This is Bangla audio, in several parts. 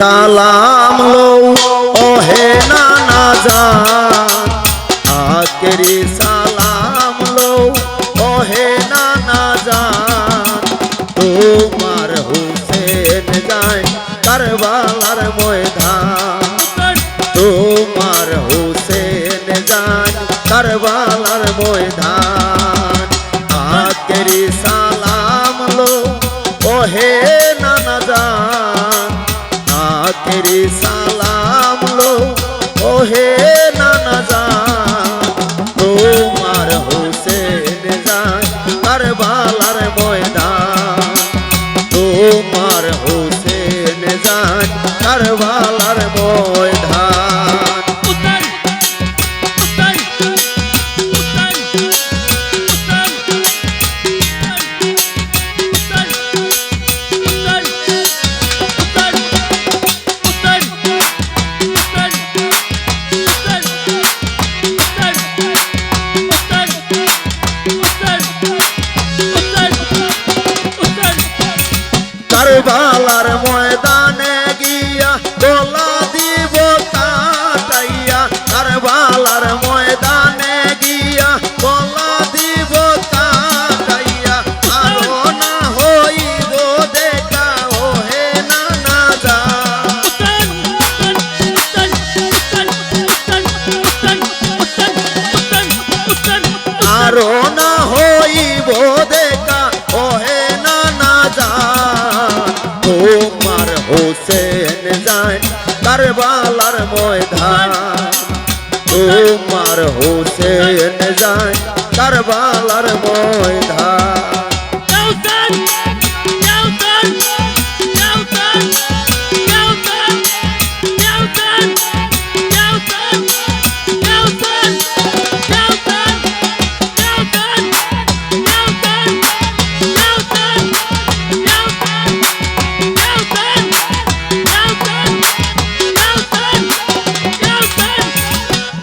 সালাম লও ওহে নানা জান আকেরি সালাম লও ওহে নানা জান তোমার হুসেন যায় কারবালার ময়দান তোমার হুসেন যায় কারবালার ময়দান আকেরি সালাম লও ওহে নানা জান तेरी सलाम लो ओहे नाना जान तुम्हार हुसैन जान करबलार मैदान तुम्हार हुसैन जान करबलार मैदान কারবালার ময়দানে গিয়া গলা দিব কাটাইয়া কারবালার ময়দানে গিয়া গলা দিব কাটাইয়া আরো না হইব দেখা ওহে নানা জান আরো না হইব দেখা ওহে নানা জান তোমার হুসেন যায় কারবালার ময়দান তোমার হুসেন যায় কারবালার ময়দান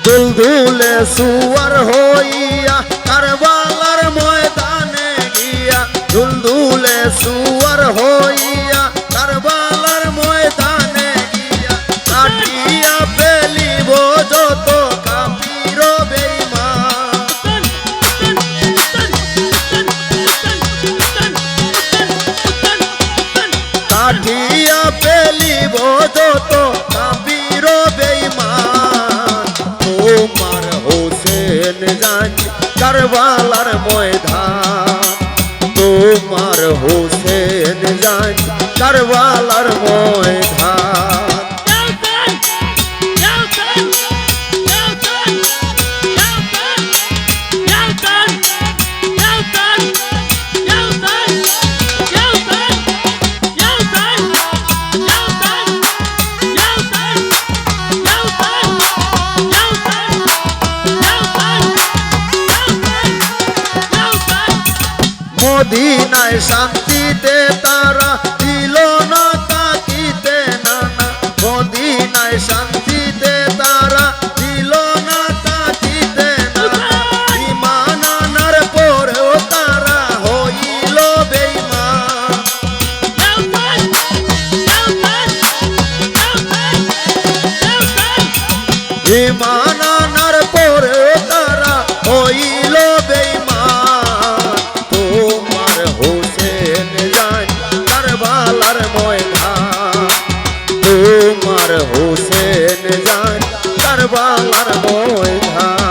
দুলদুলে সুয়ার হইয়া কারবালার ময়দানে গিয়া দুলদুলে সুয়ার হইয়া কারবালার ময়দানে গিয়া কাটিয়া ফেলিব যত কাফির বেঈমান কাটিয়া ফেলিব যত কাফির বেঈমান তোমার হুসেন যায় কারবালার ময়দান তোমার হুসেন যায় কারবালার ময়দান মদিনায় শান্তিতে তারা দিল না তাকিতে নানা মদিনায় শান্তিতে তারা দিল না তাকিতে নানা ঈমান আনার পরেও তারা হইল বেঈমান ঈমান আনার পরেও তারা হইল বেঈমান তোমার হুসেন যায় কারবালার ময়দান তোমার হুসেন যায় কারবালার ময়দান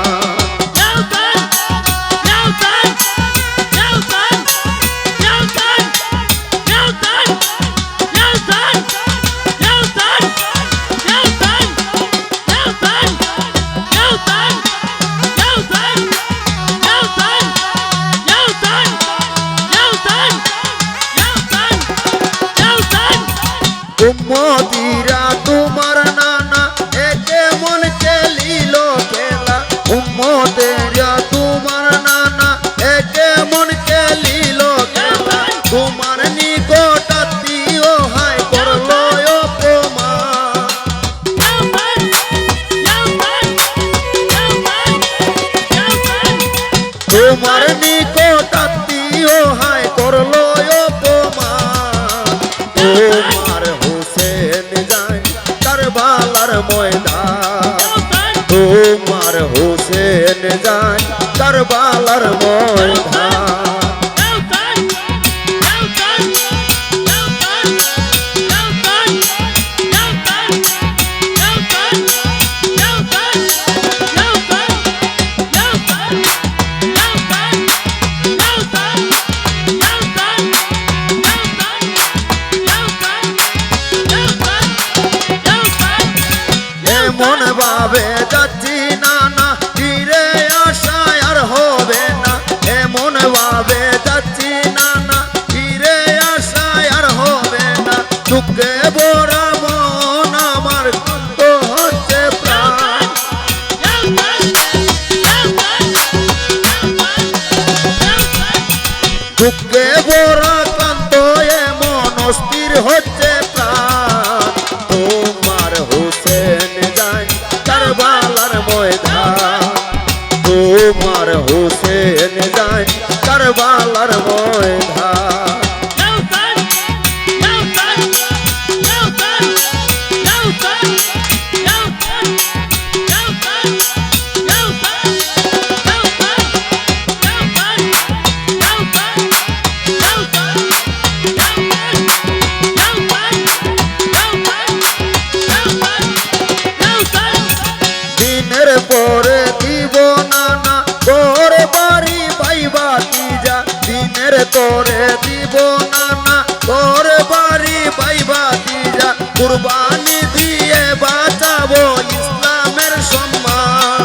উম্মতিরা তোমার নানা একে মন খেলিল খেলা উম্মতেরা তোমার নানা একে মন খেলিল খেলা তোমার নিকট আত্মীয় হায় করল অপমান তোমার নিকট আত্মীয় হায় করল অপমান তোমার হুসেন যায় ময়দান তোমার হোসেন যায় কারবালার ময়দান এমন ভাবে যাচ্ছি নানা ফিরে আশায় আর হবে না এমন ভাবে যাচ্ছি নানা ফিরে আশায় আর হবে না দুঃখে ভরা মন আমার কত হচ্ছে প্রাণ দুঃখে ভরা ক্লান্ত এমন অস্থির হচ্ছে প্রাণ তোমার হোসেন যায় কারবালার ময়দান তোমার হোসেন যায় কারবালার ময়দান দিনের পরে দিব নানা তোর বাড়ি পাইবা যা দিনের তোরে দিব নানা তোর বাড়ি পাইবা যা কুরবানি দিয়ে বাঁচাবো ইসলামের সম্মান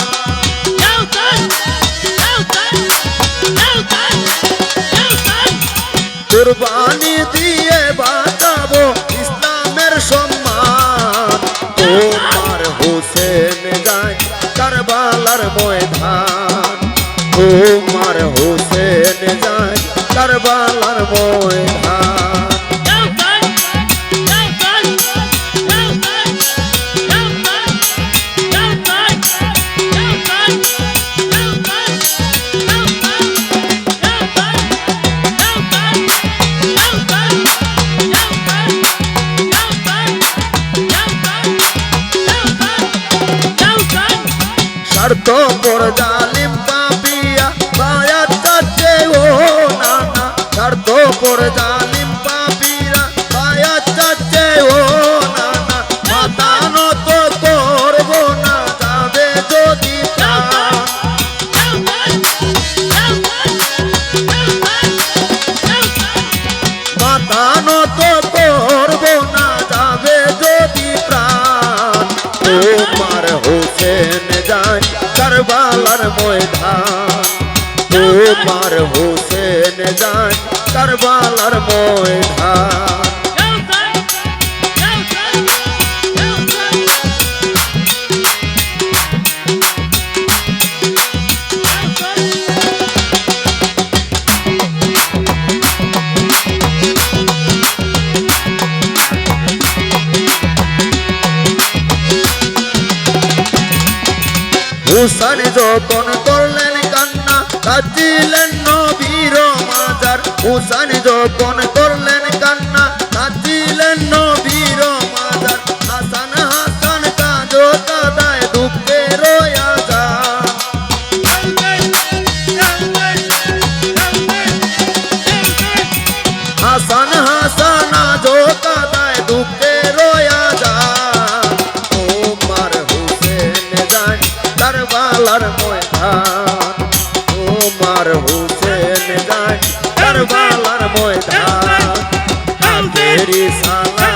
কুরবানি দিয়ে বাঁচাবো ইসলামের সম্মান তোমার হোসেন যায় কারবালার ময়দান তোমার হোসেন যায় কারবালার ময়দান স্বার্থপর জালিম পাপিয়া বায়া চাচ্ছে ও নানা স্বার্থপর জালিম পাপিয়া বায়া চাচ্ছে ও নানা মাথা নত করবো না যাবে যদি প্রাণ মাথা নত করবো না যাবে যদি প্রাণ তোমার হোসেন যায় কারবালার ময়দান তোমার হোসেন যায় কারবালার ময়দান হুসাইন যখন করলেন কান্না কাঁদিলেন নবীর মাজার হুসাইন যখন করলেন কান্না কাঁদিলেন নবীর মাজার হাসান হাসান কাঁদো কাঁদায় দুঃখে রয়া যায় হাসান হাসান আজো কাঁদায় দুঃখে রয়া যায় তোমার হোসেন যায় কারবালার ময়দান তোমার হোসেন যায় কারবালার ময়দান তেরি সালা